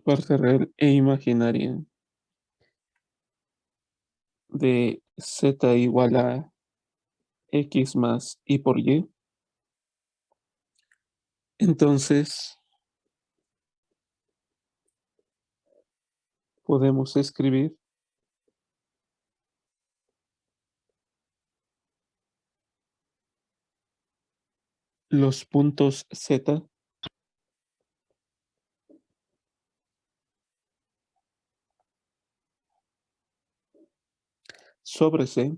parte real e imaginaria de z igual a x más y por y. Entonces, podemos escribir los puntos z sobre c,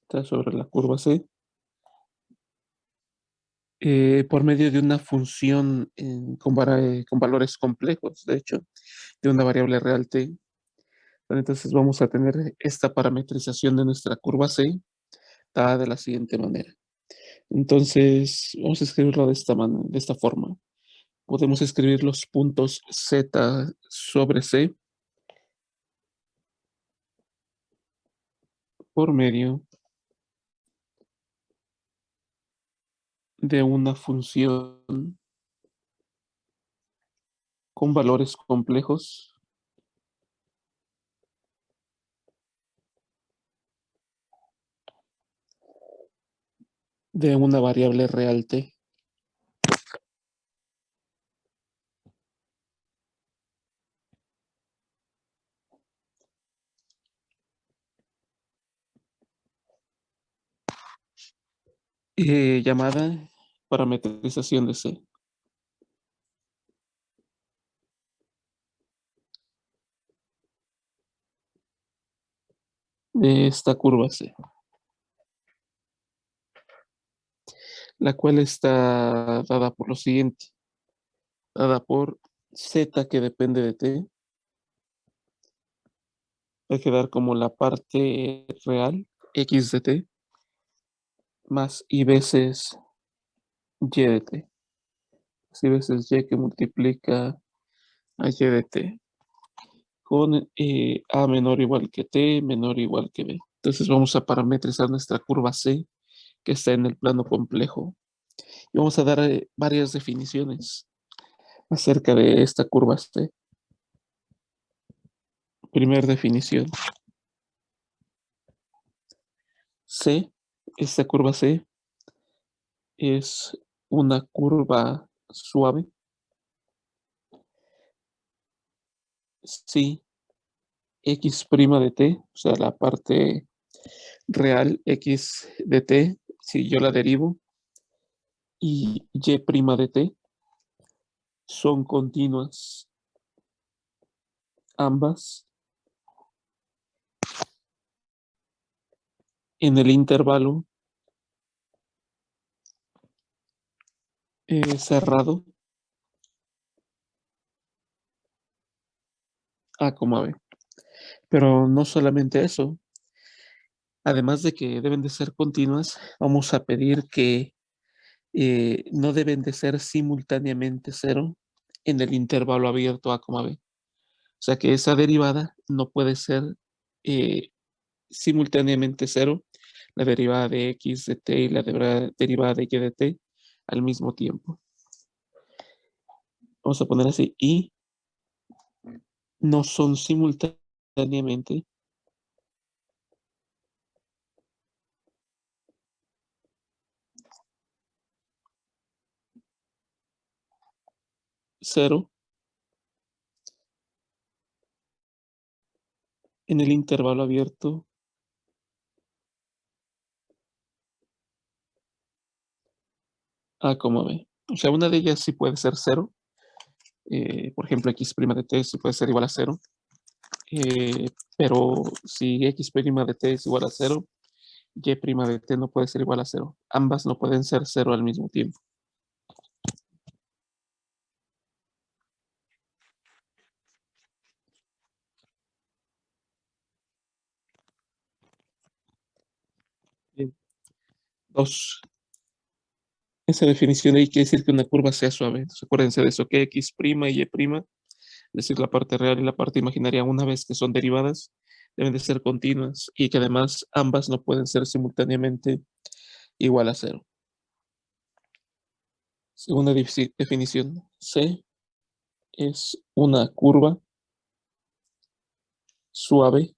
está sobre la curva c, por medio de una función con valores complejos, de hecho, de una variable real t. Entonces vamos a tener esta parametrización de nuestra curva c dada de la siguiente manera. Entonces, vamos a escribirlo de esta forma. Podemos escribir los puntos z sobre c por medio de una función con valores complejos de una variable real t. Llamada parametrización de c, de esta curva c, la cual está dada por lo siguiente, dada por z que depende de t, va a quedar como la parte real, x de t, más y veces y de t, y veces y que multiplica a y de t, con a menor o igual que t, menor o igual que b. Entonces vamos a parametrizar nuestra curva c, que está en el plano complejo, y vamos a dar varias definiciones acerca de esta curva c. Primera definición. C, esta curva c es una curva suave si x' de t, o sea, la parte real x de t, si yo la derivo, y y' de t son continuas ambas en el intervalo cerrado a, b. Pero no solamente eso, además de que deben de ser continuas, vamos a pedir que no deben de ser simultáneamente cero en el intervalo abierto a, b. O sea que esa derivada no puede ser eh, simultáneamente cero, la derivada de x de t y la derivada de y de t al mismo tiempo. Vamos a poner así, y no son simultáneamente cero en el intervalo abierto a, b. O sea, una de ellas sí puede ser cero. Por ejemplo, x' de t sí puede ser igual a cero. Pero si x' de t es igual a cero, y' de t no puede ser igual a cero. Ambas no pueden ser cero al mismo tiempo. Bien. Dos. Esa definición ahí quiere decir que una curva sea suave. Entonces, acuérdense de eso, que x' y y', es decir, la parte real y la parte imaginaria, una vez que son derivadas, deben de ser continuas y que además ambas no pueden ser simultáneamente igual a cero. Segunda definición, c Es una curva suave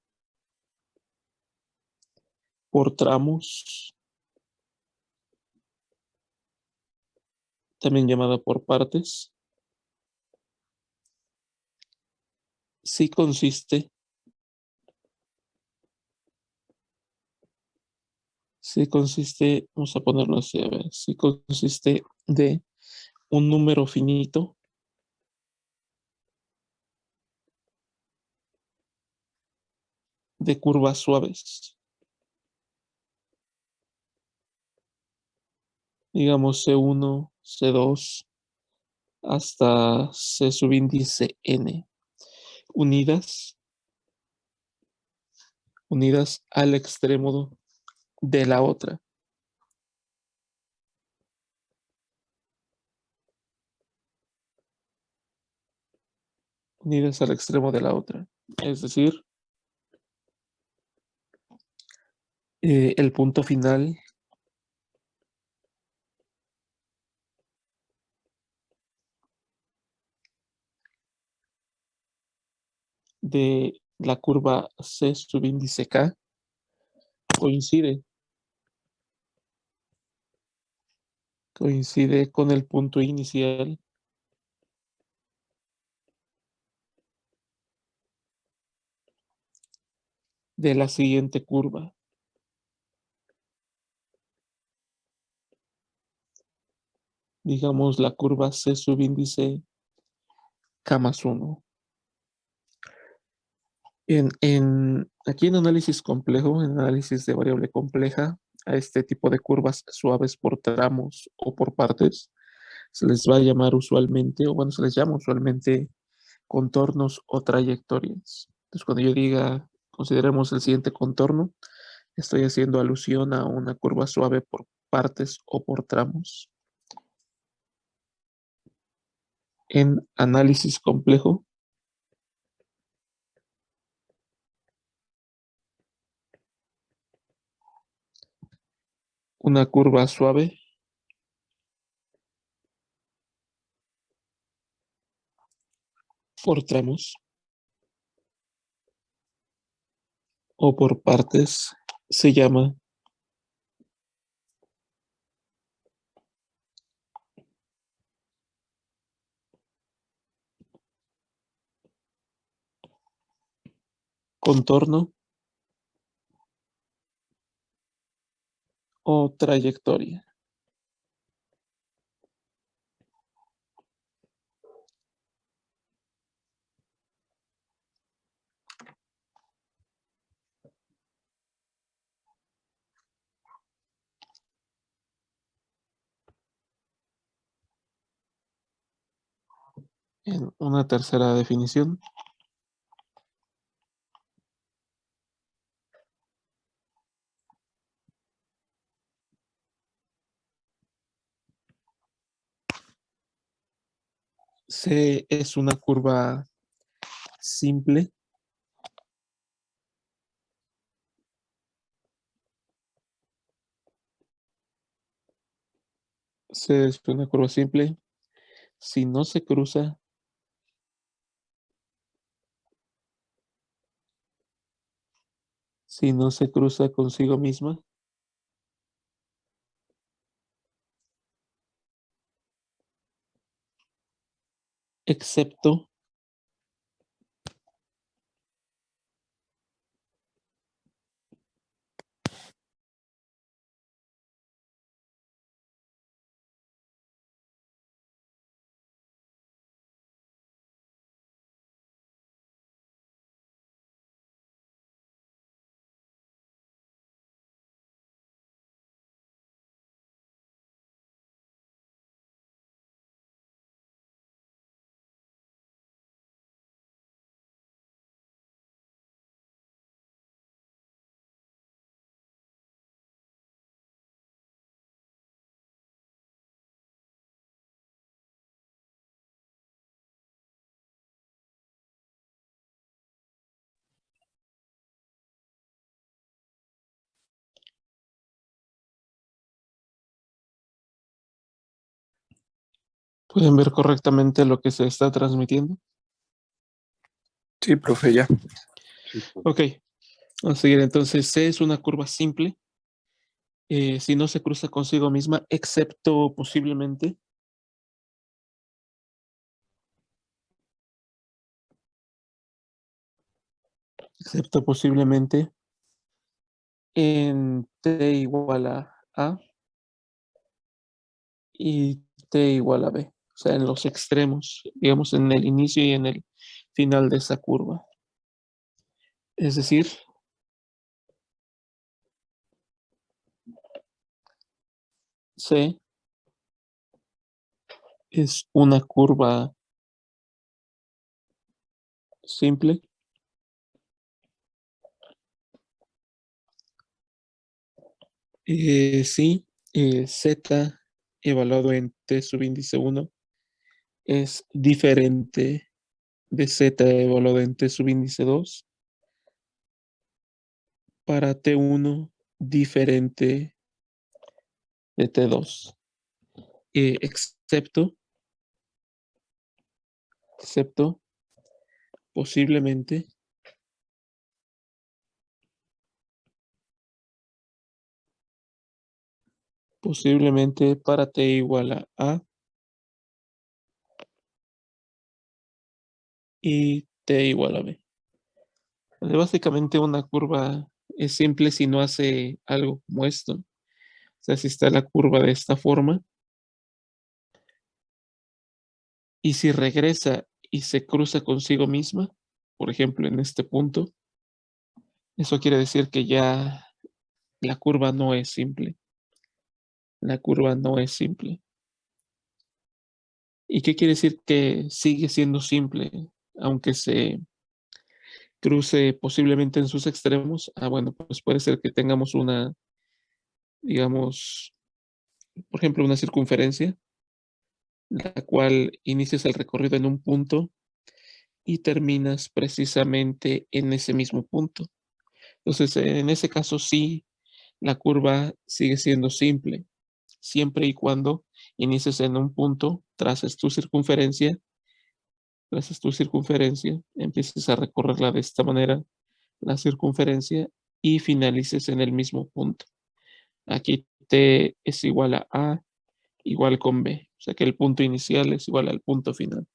por tramos, también llamada por partes. Sí consiste, sí consiste, vamos a ponerlo así, a ver, sí consiste de un número finito de curvas suaves, digamos C1, C2, hasta C subíndice n, unidas, unidas al extremo de la otra, unidas al extremo de la otra. Es decir, el punto final de la curva C subíndice K coincide, coincide con el punto inicial de la siguiente curva, digamos la curva C subíndice K más 1. Aquí en análisis complejo, en análisis de variable compleja, a este tipo de curvas suaves por tramos o por partes, se les va a llamar usualmente, o bueno, se les llama usualmente contornos o trayectorias. Entonces, cuando yo diga, consideremos el siguiente contorno, estoy haciendo alusión a una curva suave por partes o por tramos. En análisis complejo, una curva suave por tramos o por partes se llama contorno o trayectoria. En una tercera definición, C es una curva simple. C es una curva simple. Si no se cruza, si no se cruza consigo misma, excepto ¿Pueden ver correctamente lo que se está transmitiendo? Sí, profe, ya. Ok, vamos a seguir. Entonces, C es una curva simple. Si no se cruza consigo misma, excepto posiblemente en T igual a y T igual a B. O sea, en los extremos, digamos, en el inicio y en el final de esa curva. Es decir, C es una curva simple. Sí, Z evaluado en T subíndice 1 es diferente de Z evaluado en T subíndice 2 para T1 diferente de T2, excepto, excepto posiblemente para T igual a y T igual a B. Básicamente una curva es simple si no hace algo como esto. O sea, si está la curva de esta forma y si regresa y se cruza consigo misma, por ejemplo, en este punto, eso quiere decir que ya la curva no es simple. La curva no es simple. ¿Y qué quiere decir que sigue siendo simple, aunque se cruce posiblemente en sus extremos? Ah, bueno, pues puede ser que tengamos una, digamos, por ejemplo, una circunferencia, la cual inicias el recorrido en un punto y terminas precisamente en ese mismo punto. Entonces, en ese caso sí, la curva sigue siendo simple, siempre y cuando inicies en un punto, traces tu circunferencia, empieces a recorrerla de esta manera, la circunferencia, y finalices en el mismo punto. Aquí T es igual a A, igual con B, o sea que el punto inicial es igual al punto final.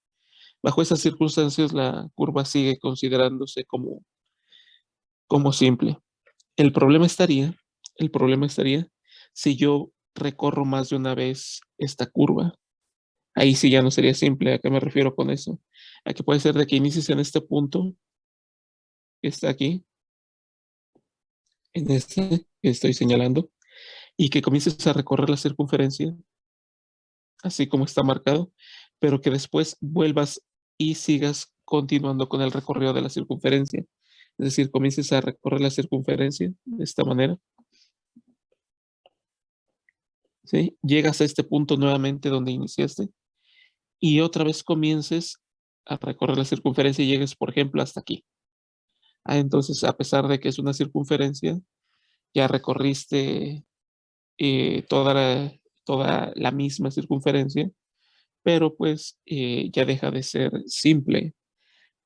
Bajo esas circunstancias, la curva sigue considerándose como simple. El problema estaría, el problema estaría si yo recorro más de una vez esta curva. Ahí sí ya no sería simple. ¿A qué me refiero con eso? A que puede ser de que inicies en este punto que está aquí, en este que estoy señalando, y que comiences a recorrer la circunferencia, así como está marcado, pero que después vuelvas y sigas continuando con el recorrido de la circunferencia. Es decir, comiences a recorrer la circunferencia de esta manera, ¿sí? Llegas a este punto nuevamente donde iniciaste y otra vez comiences a recorrer la circunferencia y llegues, por ejemplo, hasta aquí. Ah, entonces, a pesar de que es una circunferencia, ya recorriste toda la misma circunferencia, pero pues ya deja de ser simple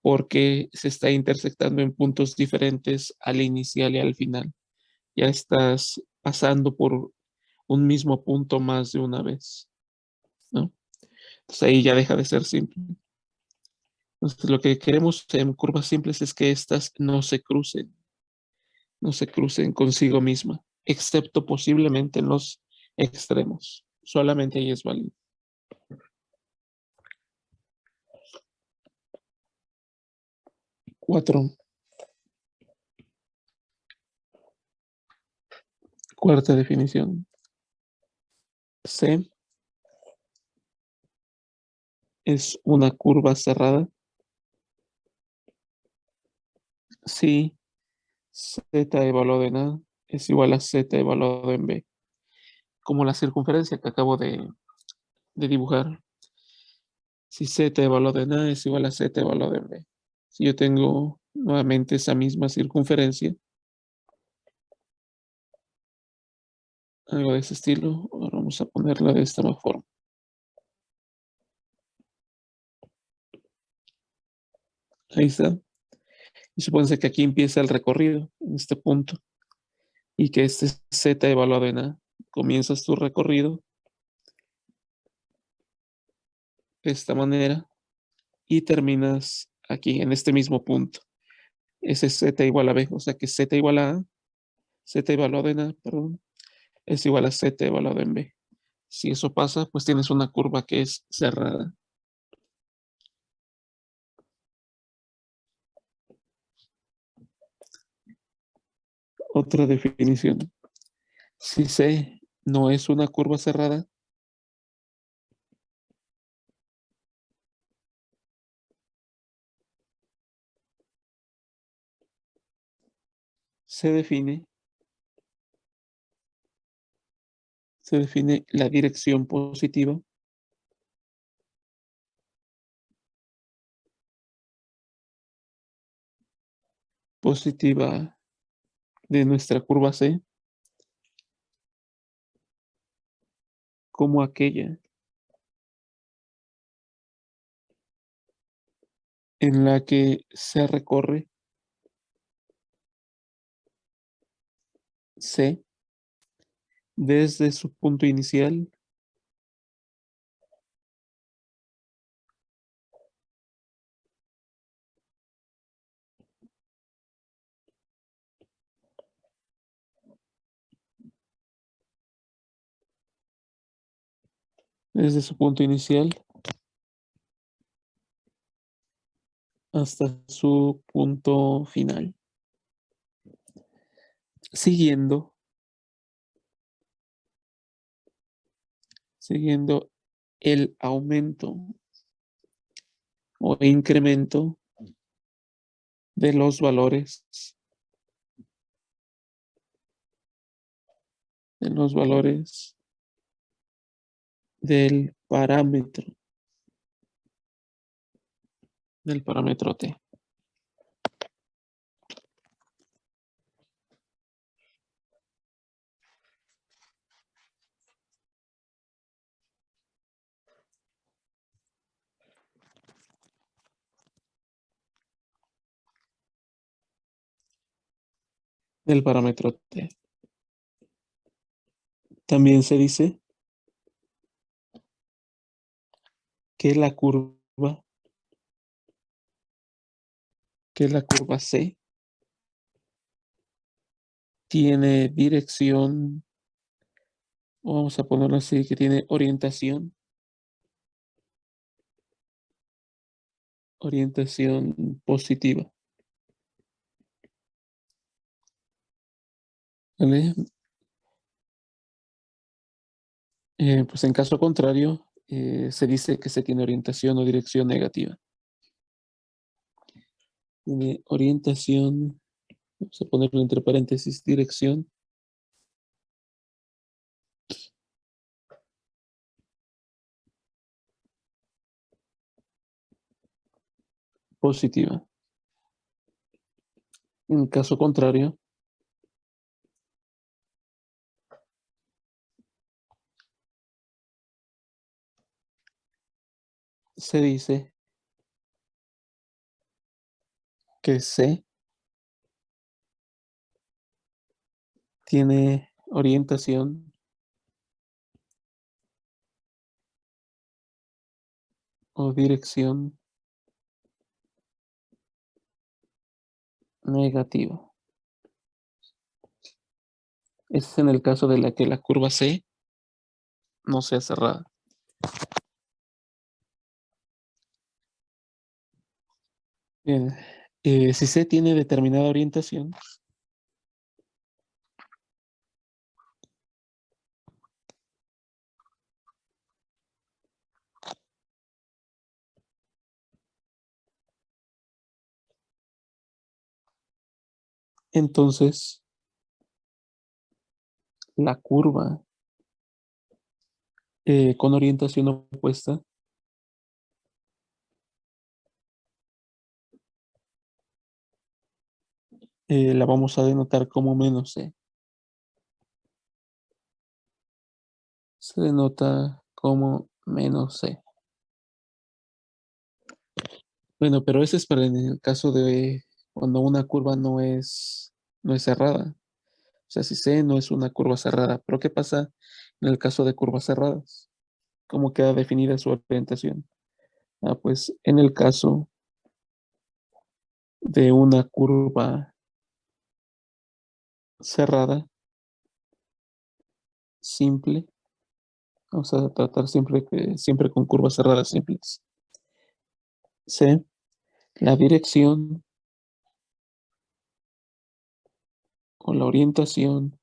porque se está intersectando en puntos diferentes al inicial y al final. Ya estás pasando por un mismo punto más de una vez, ¿no? Entonces ahí ya deja de ser simple. Entonces lo que queremos en curvas simples es que éstas no se crucen consigo misma, excepto posiblemente en los extremos. Solamente ahí es válido. 4. Cuarta definición. C es una curva cerrada si z evaluado en A es igual a z evaluado en B. Como la circunferencia que acabo de dibujar. Si z evaluado en A es igual a z evaluado en B. Si yo tengo nuevamente esa misma circunferencia, algo de ese estilo, ahora vamos a ponerla de esta forma. Ahí está. Y supónse que aquí empieza el recorrido, en este punto, y que este es Z evaluado en A. Comienzas tu recorrido de esta manera y terminas aquí, en este mismo punto. Ese es Z igual a B, o sea que Z igual a A, Z evaluado en A, perdón, es igual a Z evaluado en B. Si eso pasa, pues tienes una curva que es cerrada. Otra definición. Si C no es una curva cerrada, se define la dirección positiva de nuestra curva C como aquella en la que se recorre C desde su punto inicial desde su punto inicial hasta su punto final, siguiendo, siguiendo el aumento o incremento de los valores, de los valores del parámetro T, del parámetro T. También se dice que la curva C tiene dirección, vamos a ponerlo así, que tiene orientación positiva. ¿Vale? Pues en caso contrario, se dice que se tiene orientación o dirección negativa. Tiene orientación, vamos a ponerlo entre paréntesis, dirección positiva. En caso contrario, se dice que C tiene orientación o dirección negativa. Este es en el caso de la que la curva C no sea cerrada. Bien, si C tiene determinada orientación, entonces la curva con orientación opuesta la vamos a denotar como menos C. Se denota como menos C. Bueno, pero ese es para en el caso de cuando una curva no es cerrada. O sea, si C no es una curva cerrada. Pero ¿qué pasa en el caso de curvas cerradas? ¿Cómo queda definida su orientación? Ah, pues en el caso de una curva cerrada, simple, vamos a tratar siempre con curvas cerradas simples. C, la dirección o la orientación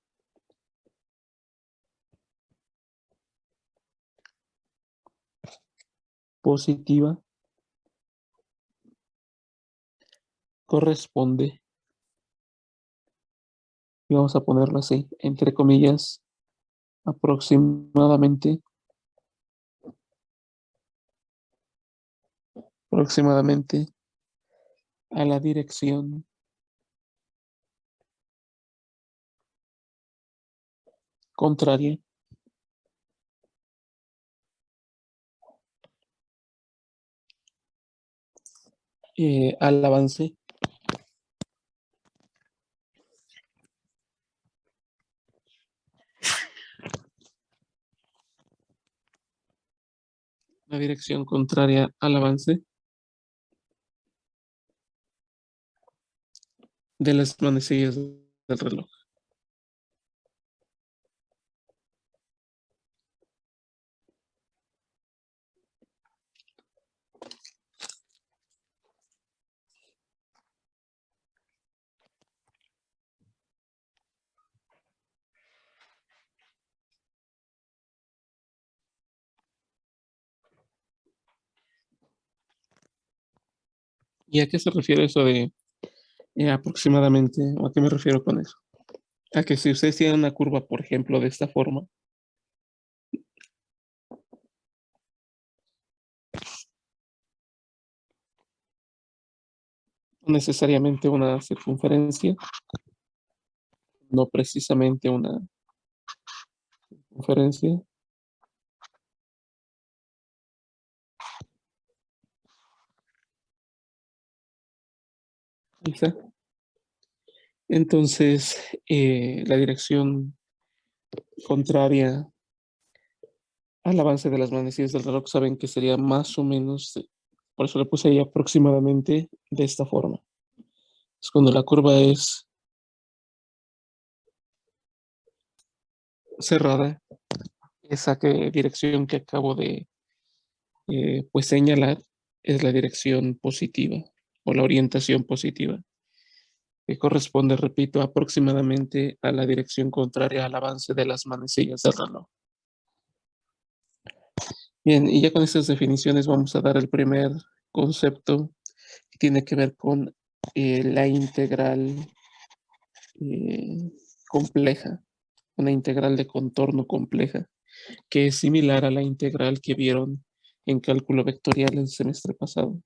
positiva corresponde, y vamos a ponerlo así, entre comillas, aproximadamente, aproximadamente a la dirección contraria al avance la dirección contraria al avance de las manecillas del reloj. ¿Y a qué se refiere eso de aproximadamente? ¿O a qué me refiero con eso? A que si ustedes tienen una curva, por ejemplo, de esta forma, no necesariamente una circunferencia, no precisamente una conferencia, quizá. Entonces, la dirección contraria al avance de las manecillas del reloj saben que sería más o menos, por eso le puse ahí aproximadamente de esta forma. Es cuando la curva es cerrada, esa dirección que acabo de pues señalar es la dirección positiva o la orientación positiva, que corresponde, repito, aproximadamente a la dirección contraria al avance de las manecillas del reloj. Bien, y ya con estas definiciones vamos a dar el primer concepto que tiene que ver con la integral compleja, una integral de contorno compleja, que es similar a la integral que vieron en cálculo vectorial el semestre pasado.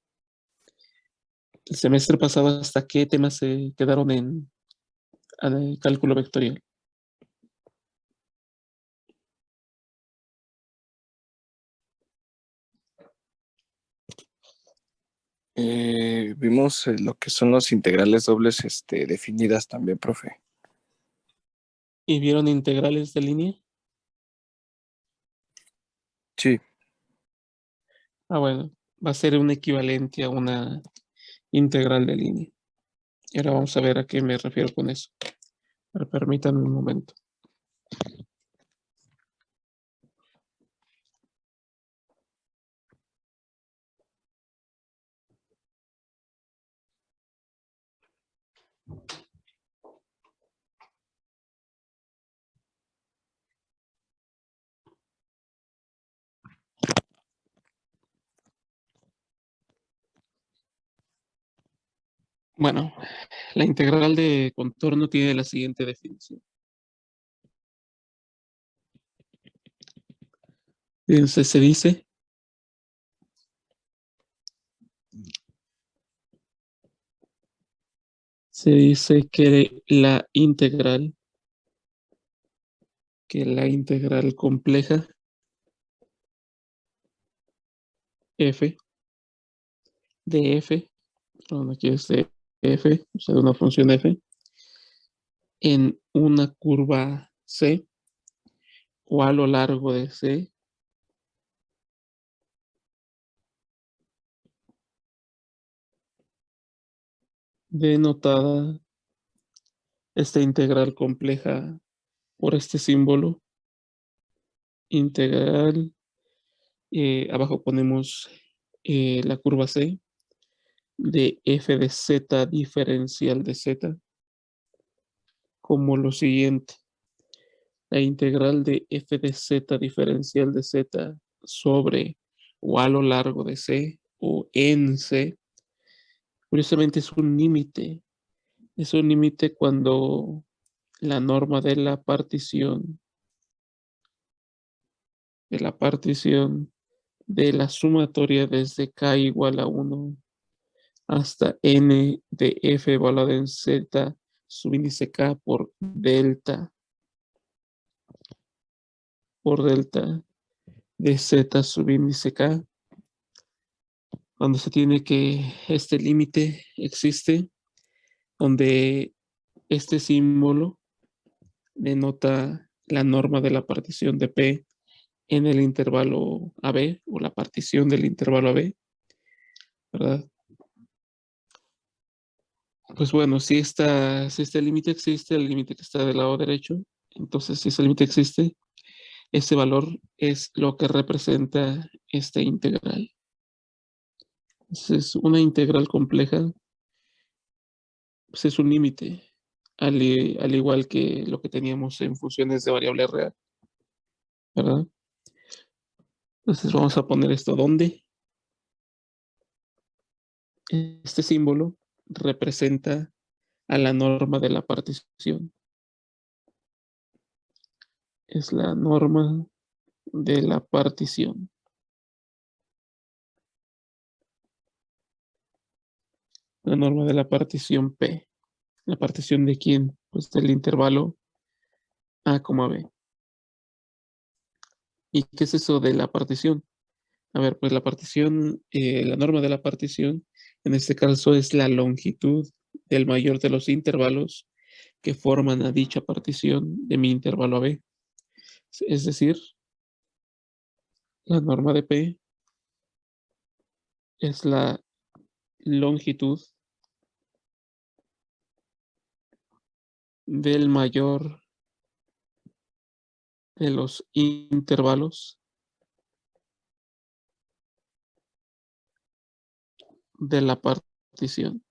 El semestre pasado, ¿hasta qué temas se quedaron en cálculo vectorial? Vimos lo que son los integrales dobles definidas también, profe. ¿Y vieron integrales de línea? Sí, Ah, bueno, va a ser un equivalente a una integral de línea. Y ahora vamos a ver a qué me refiero con eso. Pero permítanme un momento. Bueno, la integral de contorno tiene la siguiente definición. Fíjense, se dice que la integral compleja f de f, perdón, aquí es de f, o sea, de una función f, en una curva C o a lo largo de C denotada esta integral compleja por este símbolo integral. Abajo ponemos la curva C de f de z diferencial de z como lo siguiente. La integral de f de z diferencial de z sobre o a lo largo de C o en C, curiosamente es un límite cuando la norma de la sumatoria desde k igual a 1 hasta n de f evaluado en z subíndice k por delta de z subíndice k, donde se tiene que este límite existe, donde este símbolo denota la norma de la partición de P en el intervalo AB o la partición del intervalo AB, ¿verdad? Pues bueno, si este límite existe, el límite que está del lado derecho, entonces si ese límite existe, ese valor es lo que representa esta integral. Entonces, una integral compleja pues es un límite, al igual que lo que teníamos en funciones de variable real, ¿verdad? Entonces vamos a poner esto donde este símbolo representa a la norma de la partición. Es la norma de la partición. La norma de la partición P. ¿La partición de quién? Pues del intervalo A, B. ¿Y qué es eso de la partición? A ver, pues la partición, la norma de la partición, en este caso es la longitud del mayor de los intervalos que forman a dicha partición de mi intervalo AB. Es decir, la norma de P es la longitud del mayor de los intervalos de la partición.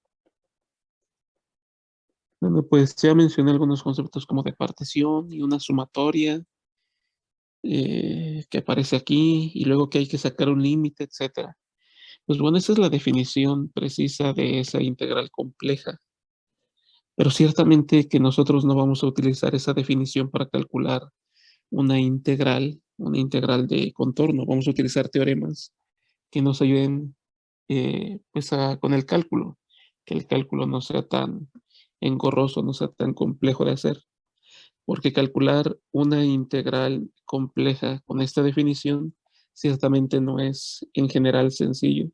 Bueno, pues ya mencioné algunos conceptos como de partición y una sumatoria que aparece aquí y luego que hay que sacar un límite, etcétera. Pues bueno, esa es la definición precisa de esa integral compleja. Pero ciertamente que nosotros no vamos a utilizar esa definición para calcular una integral de contorno. Vamos a utilizar teoremas que nos ayuden pues con el cálculo, que el cálculo no sea tan engorroso, no sea tan complejo de hacer, porque calcular una integral compleja con esta definición ciertamente no es en general sencillo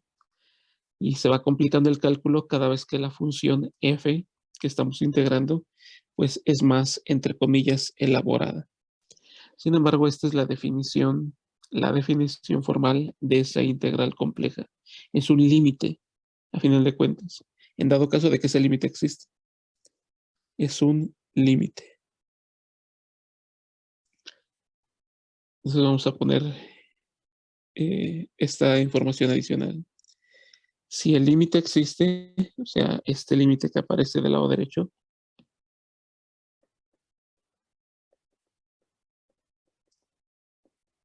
y se va complicando el cálculo cada vez que la función f que estamos integrando pues es más, entre comillas, elaborada. Sin embargo, esta es la definición formal de esa integral compleja. Es un límite, a final de cuentas, en dado caso de que ese límite existe. Es un límite. Entonces vamos a poner esta información adicional. Si el límite existe, o sea, este límite que aparece del lado derecho,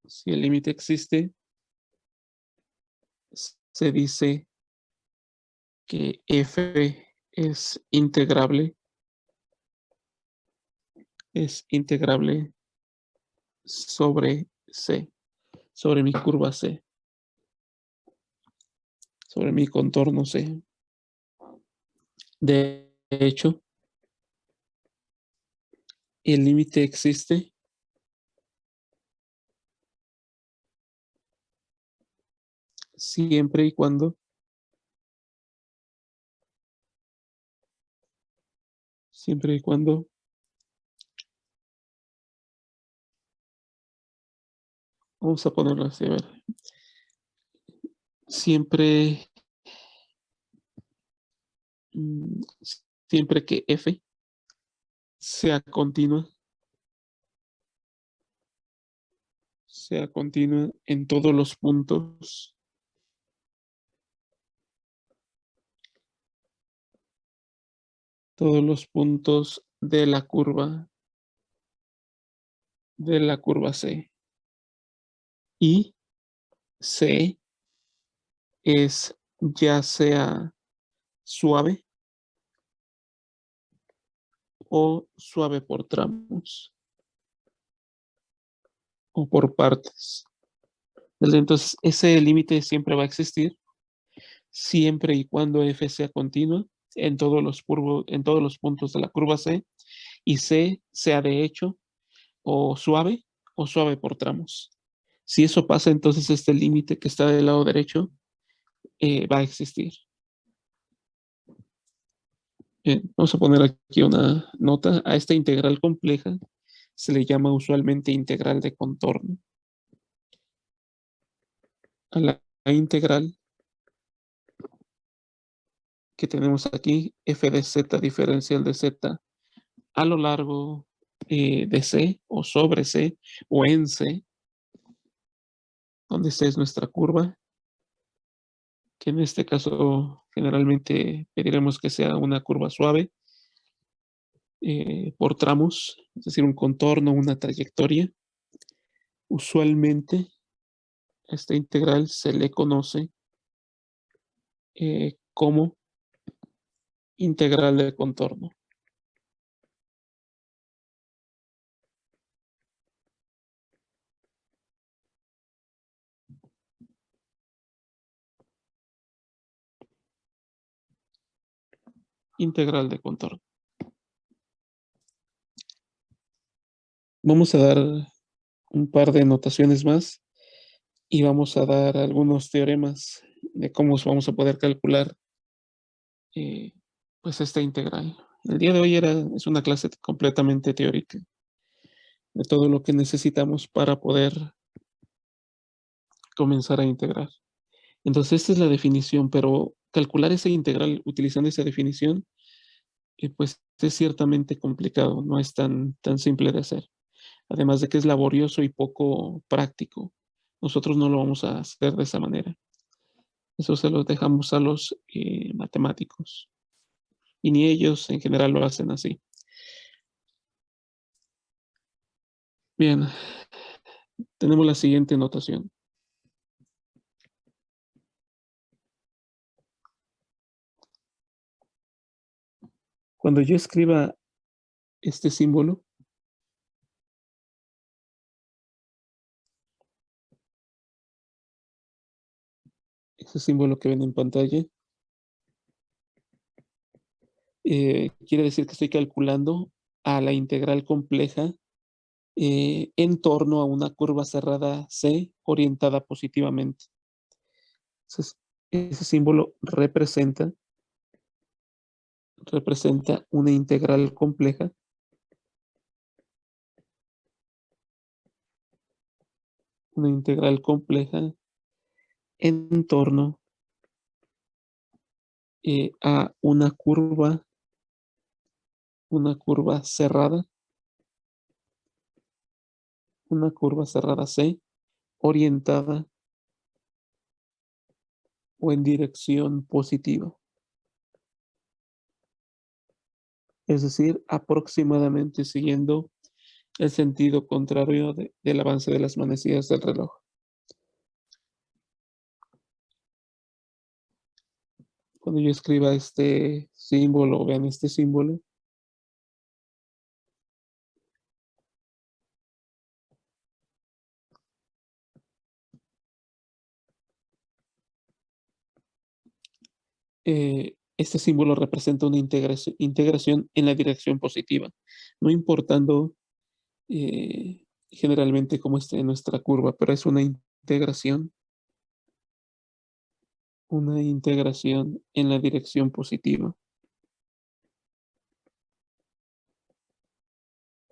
si el límite existe, se dice que f es integrable sobre C, sobre mi curva C, sobre mi contorno C. De hecho, el límite existe siempre y cuando siempre y cuando vamos a ponerlo así, a ver, siempre, mm, siempre que f sea continua en todos los puntos de la curva C. Y C es ya sea suave o suave por tramos o por partes. Entonces, ese límite siempre va a existir, siempre y cuando f sea continua en todos los puntos de la curva C y C sea de hecho o suave por tramos. Si eso pasa, entonces este límite que está del lado derecho va a existir. Bien, vamos a poner aquí una nota. A esta integral compleja se le llama usualmente integral de contorno. A la integral que tenemos aquí, f de z diferencial de z a lo largo de C o sobre C o en C, donde C es nuestra curva, que en este caso generalmente pediremos que sea una curva suave por tramos, es decir, un contorno, una trayectoria. Usualmente esta integral se le conoce como integral de contorno. Integral de contorno. Vamos a dar un par de notaciones más y vamos a dar algunos teoremas de cómo vamos a poder calcular eh, pues esta integral. El día de hoy es una clase completamente teórica de todo lo que necesitamos para poder comenzar a integrar. Entonces, esta es la definición, pero calcular esa integral utilizando esa definición, pues es ciertamente complicado, no es tan simple de hacer. Además de que es laborioso y poco práctico. Nosotros no lo vamos a hacer de esa manera. Eso se lo dejamos a los matemáticos. Y ni ellos en general lo hacen así. Bien, tenemos la siguiente notación. Cuando yo escriba este símbolo, ese símbolo que ven en pantalla, quiere decir que estoy calculando a la integral compleja en torno a una curva cerrada C orientada positivamente. Entonces, ese símbolo representa una integral compleja en torno a una curva cerrada C, orientada o en dirección positiva. Es decir, aproximadamente siguiendo el sentido contrario del avance de las manecillas del reloj. Cuando yo escriba este símbolo, vean este símbolo, este símbolo representa una integración en la dirección positiva, no importando generalmente cómo esté nuestra curva, pero es una integración en la dirección positiva.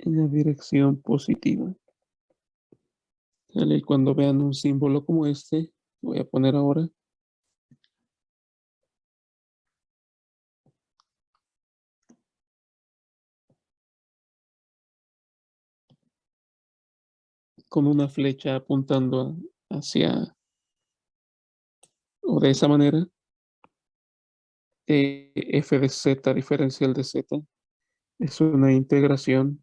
en la dirección positiva. ¿Sale? Y cuando vean un símbolo como este, voy a poner ahora, con una flecha apuntando hacia, o de esa manera, f de z diferencial de z es una integración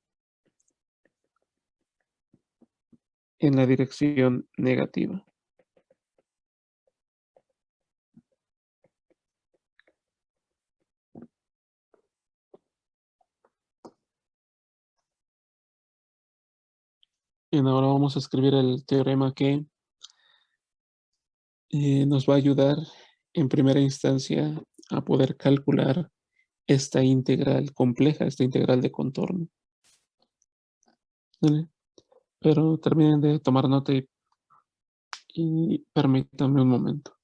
en la dirección negativa. Bien, ahora vamos a escribir el teorema que nos va a ayudar en primera instancia a poder calcular esta integral compleja, esta integral de contorno. ¿Vale? Pero terminen de tomar nota y permítanme un momento.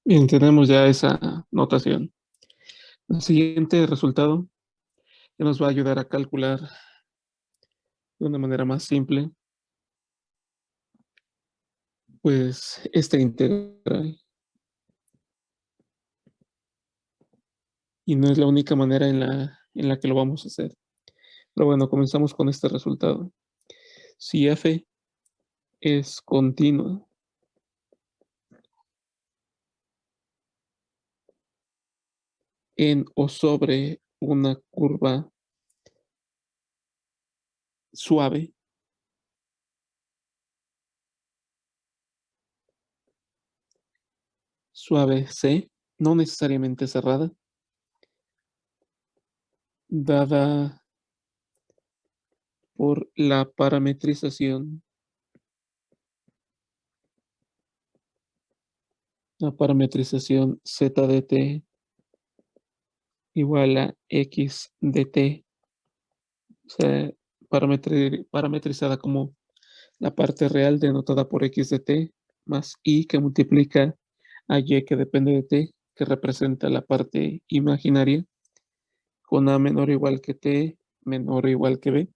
Bien, tenemos ya esa notación. El siguiente resultado que nos va a ayudar a calcular de una manera más simple, pues esta integral. Y no es la única manera en la que lo vamos a hacer. Pero bueno, comenzamos con este resultado. Si f es continua en o sobre una curva suave, suave C, no necesariamente cerrada, dada por la parametrización z de t igual a x de t, o sea, parametrizada como la parte real denotada por x de t más y que multiplica a y que depende de t, que representa la parte imaginaria, con a menor o igual que t, menor o igual que b.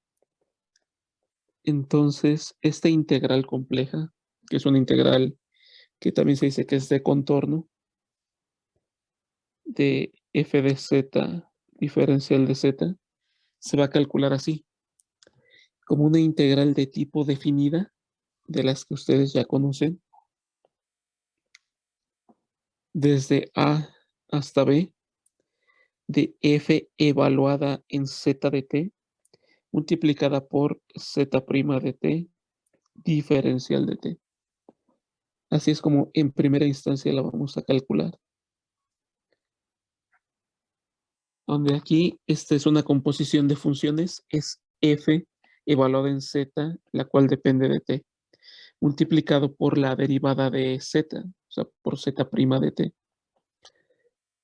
Entonces, esta integral compleja, que es una integral que también se dice que es de contorno, de f de z diferencial de z, se va a calcular así, como una integral de tipo definida, de las que ustedes ya conocen, desde a hasta b, de f evaluada en z de t, multiplicada por z' de t, diferencial de t. Así es como en primera instancia la vamos a calcular. Donde aquí esta es una composición de funciones, es f evaluada en z, la cual depende de t, multiplicado por la derivada de z, o sea, por z' de t.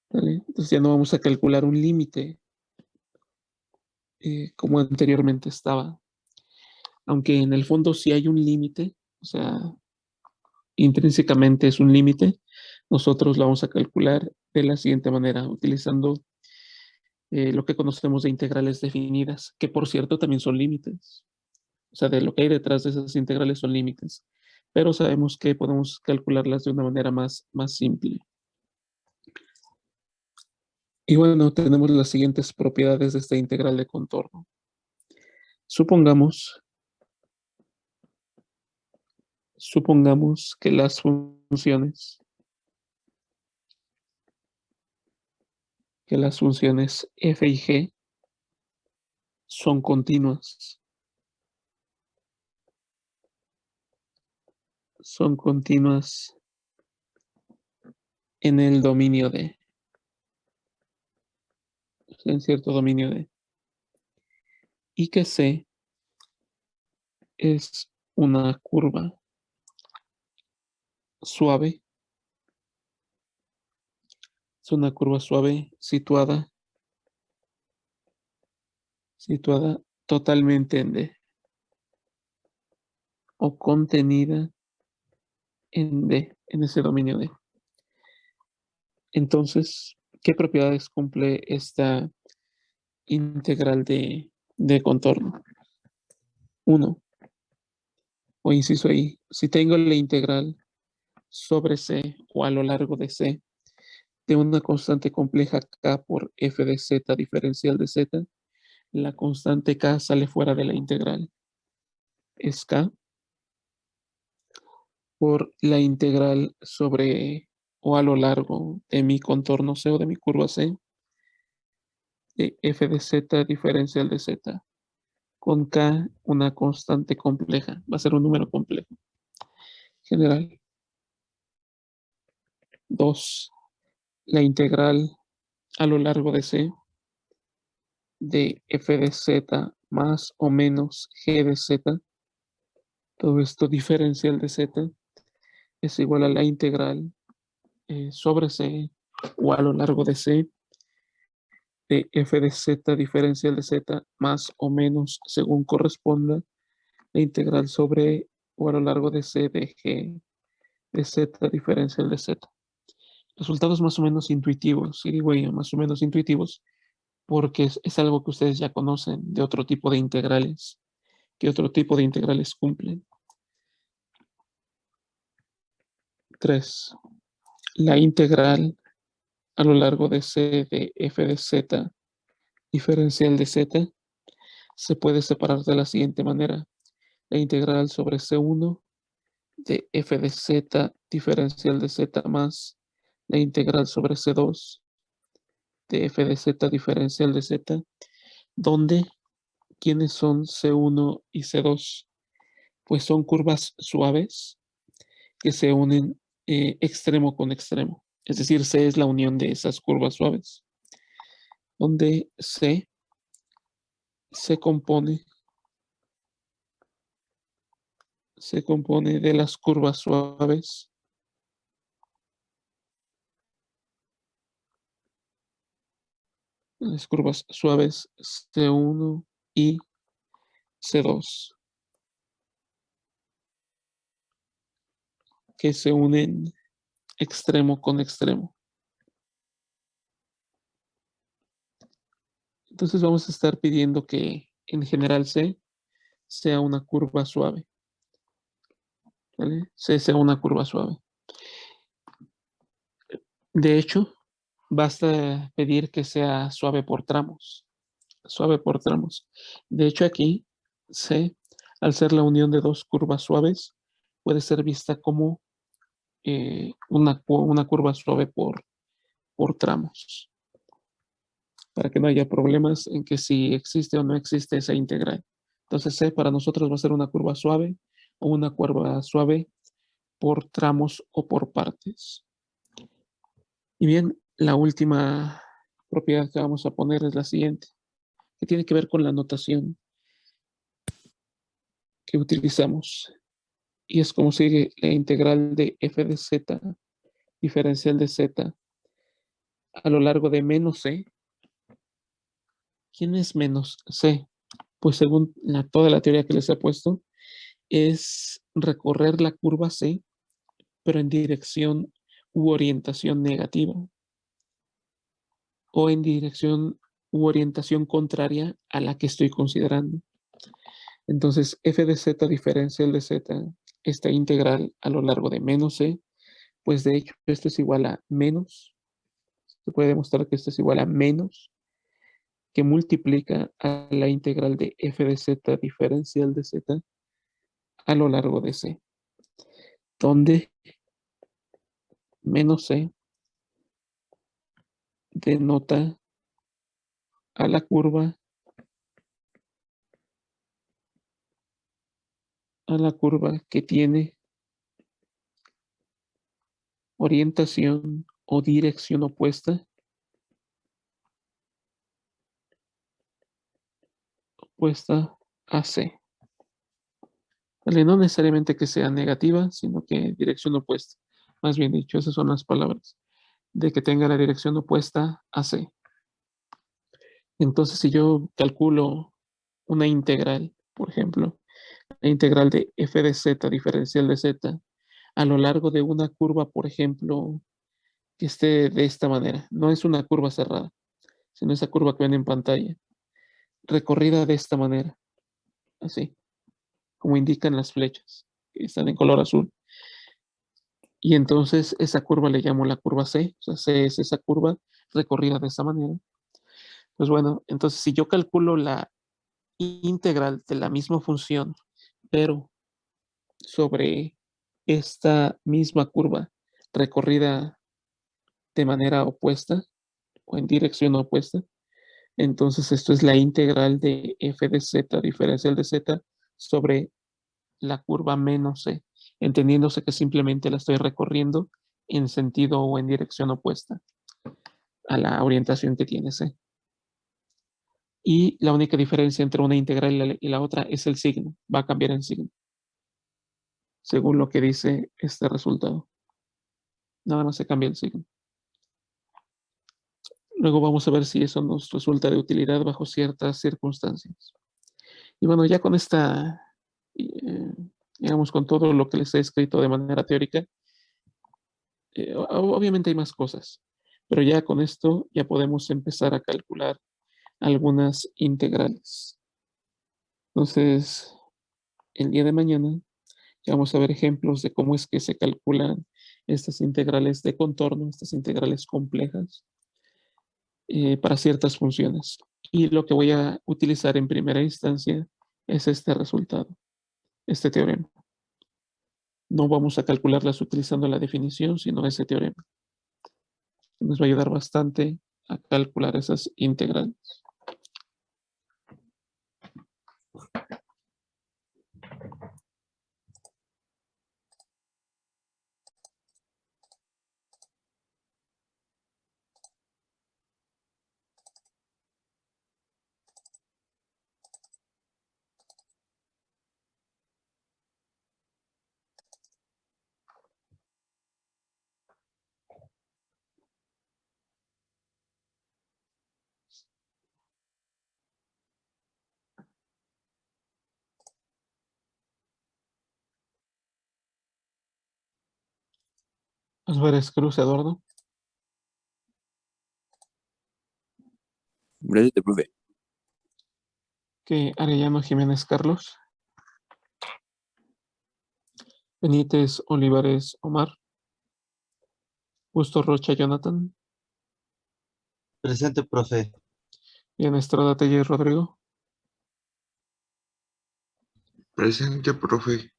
¿Vale? Entonces ya no vamos a calcular un límite como anteriormente estaba, aunque en el fondo sí hay un límite, o sea, intrínsecamente es un límite, nosotros lo vamos a calcular de la siguiente manera, utilizando lo que conocemos de integrales definidas, que por cierto también son límites. O sea, de lo que hay detrás de esas integrales son límites, pero sabemos que podemos calcularlas de una manera más simple. Y bueno, tenemos las siguientes propiedades de esta integral de contorno. Supongamos, supongamos que las funciones f y g son continuas. Son continuas en el dominio de, en cierto dominio de, y que C es una curva suave, es una curva suave situada totalmente en D o contenida en D, en ese dominio D. Entonces, ¿qué propiedades cumple esta integral de contorno? Uno, o inciso ahí, si tengo la integral sobre C o a lo largo de C de una constante compleja K por f de z diferencial de z, la constante K sale fuera de la integral. Es K por la integral sobre o a lo largo de mi contorno C o de mi curva C de f de z diferencial de z. Con K una constante compleja, va a ser un número complejo. General. 2. La integral a lo largo de C de f de z más o menos g de z, todo esto diferencial de z, es igual a la integral sobre C o a lo largo de C de f de z diferencial de z más o menos según corresponda la integral sobre o a lo largo de C de g de z diferencial de z. resultados más o menos intuitivos, y digo yo, más o menos intuitivos, porque es algo que ustedes ya conocen de otro tipo de integrales, que otro tipo de integrales cumplen. 3. La integral a lo largo de C de f de z diferencial de z se puede separar de la siguiente manera. La integral sobre C1 de f de z diferencial de z más la integral sobre C2 de f de z diferencial de z, donde ¿quiénes son C1 y C2? Pues son curvas suaves que se unen extremo con extremo. Es decir, C es la unión de esas curvas suaves, donde C se compone, se compone de las curvas suaves C1 y C2, que se unen extremo con extremo. Entonces vamos a estar pidiendo que en general C sea una curva suave, ¿vale? C sea una curva suave. De hecho, basta pedir que sea suave por tramos, suave por tramos. De hecho, aquí C, al ser la unión de dos curvas suaves, puede ser vista como una curva suave por tramos, para que no haya problemas en que si existe o no existe esa integral. Entonces C para nosotros va a ser una curva suave o una curva suave por tramos o por partes. Y bien, la última propiedad que vamos a poner es la siguiente, que tiene que ver con la notación que utilizamos. Y es como sigue la integral de f de z diferencial de z a lo largo de menos c. ¿Quién es menos c? Pues según toda la teoría que les he puesto, es recorrer la curva c, pero en dirección u orientación negativa, o en dirección u orientación contraria a la que estoy considerando. Entonces, f de z diferencial de z, esta integral a lo largo de menos c, pues de hecho esto es igual a menos, se puede demostrar que esto es igual a menos, que multiplica a la integral de f de z diferencial de z a lo largo de c, donde menos c denota a la curva que tiene orientación o dirección opuesta a C. Vale, no necesariamente que sea negativa, sino que dirección opuesta. Más bien dicho, esas son las palabras. De que tenga la dirección opuesta a C. Entonces, si yo calculo una integral, por ejemplo, la integral de f de z diferencial de z a lo largo de una curva, por ejemplo, que esté de esta manera. No es una curva cerrada, sino esa curva que ven en pantalla, recorrida de esta manera, así, como indican las flechas, que están en color azul. Y entonces esa curva le llamo la curva C, o sea, C es esa curva recorrida de esta manera. Pues bueno, entonces si yo calculo la integral de la misma función, pero sobre esta misma curva recorrida de manera opuesta o en dirección opuesta, entonces esto es la integral de f de z diferencial de z sobre la curva menos c, entendiéndose que simplemente la estoy recorriendo en sentido o en dirección opuesta a la orientación que tiene c. Y la única diferencia entre una integral y la otra es el signo, va a cambiar el signo, según lo que dice este resultado. Nada más se cambia el signo. Luego vamos a ver si eso nos resulta de utilidad bajo ciertas circunstancias. Y bueno, ya con esta, digamos, con todo lo que les he escrito de manera teórica, Obviamente hay más cosas, pero ya con esto ya podemos empezar a calcular algunas integrales. Entonces, el día de mañana ya vamos a ver ejemplos de cómo es que se calculan estas integrales de contorno, estas integrales complejas para ciertas funciones. Y lo que voy a utilizar en primera instancia es este resultado, este teorema. No vamos a calcularlas utilizando la definición, sino ese teorema. Nos va a ayudar bastante a calcular esas integrales. Álvarez Cruz Eduardo. Presente, profe. Que Arellano Jiménez Carlos. Benítez Olivares Omar. Justo Rocha Jonathan. Presente, profe. Bien, Estrada Telle Rodrigo. Presente, profe.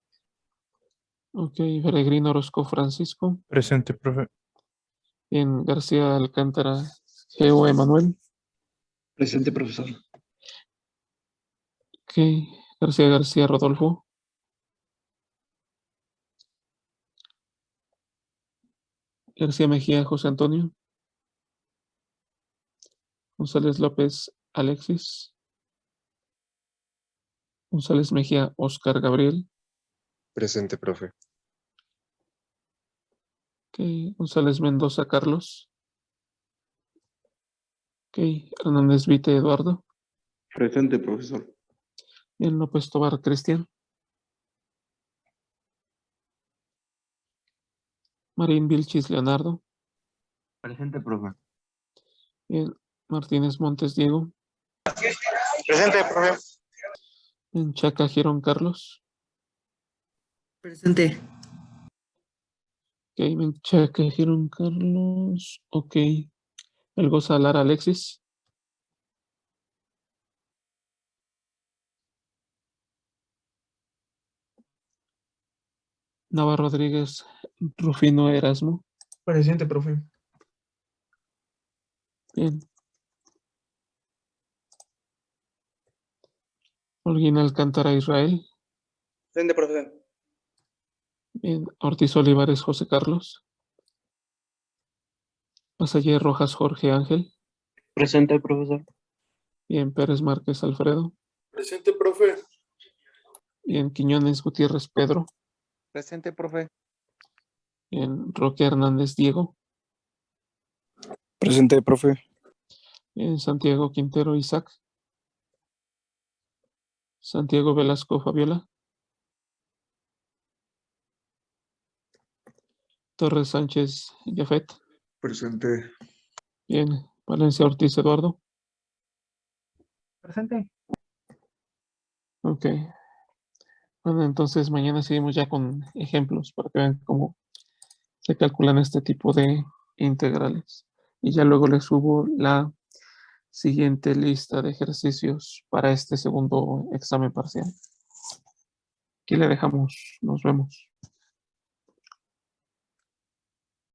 Ok, Peregrino Orozco Francisco. Presente, profe. Bien, García Alcántara Geo Emanuel. Presente, profesor. Ok, García Rodolfo. García Mejía José Antonio. González López Alexis. González Mejía Oscar Gabriel. Presente, profe. Ok, González Mendoza Carlos. Ok, Hernández Vite Eduardo. Presente, profesor. Bien, López Tobar Cristian. Marín Vilchis Leonardo. Presente, profe. Bien, Martínez Montes Diego. Presente, profe. Bien, Chaca Girón Carlos. Presente. Ok, bien, Chaca Girón Carlos. Ok. Elgo Salar Alexis. Nava Rodríguez Rufino Erasmo. Presente, profe. Bien. Holguín Alcántara Israel. Presente, profe. Bien. Ortiz Olivares José Carlos. Masalle Rojas Jorge Ángel. Presente, profesor. Bien. Pérez Márquez Alfredo. Presente, profe. Bien. Quiñones Gutiérrez Pedro. Presente, profe. Bien. Roque Hernández Diego. Presente, profe. Bien. Santiago Quintero Isaac. Santiago Velasco Fabiola. Torres Sánchez Jafet. Presente. Bien. Valencia Ortiz Eduardo. Presente. Ok. Bueno, entonces mañana seguimos ya con ejemplos para que vean cómo se calculan este tipo de integrales. Y ya luego les subo la siguiente lista de ejercicios para este segundo examen parcial. Aquí le dejamos. Nos vemos.